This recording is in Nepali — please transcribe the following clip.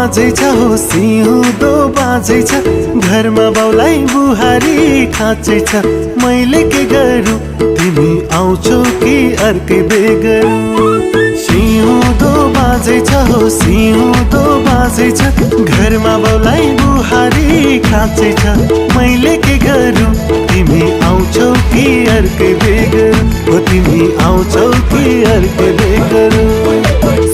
बाजैछ हो सिउँदो बाजैछ घरमा बाउलाई बुहारी खाँचैछ मैले के गरौँ तिमी आउँछौ कि अर्कै बेगरौँ सिउँदो बाजैछ हो सिउँदो बाजैछ घरमा बाउलाई बुहारी खाँचैछ मैले के गरौँ तिमी आउँछौ कि अर्कै बेगरौँ हो तिमी आउँछौ कि अर्कै बेगरौँ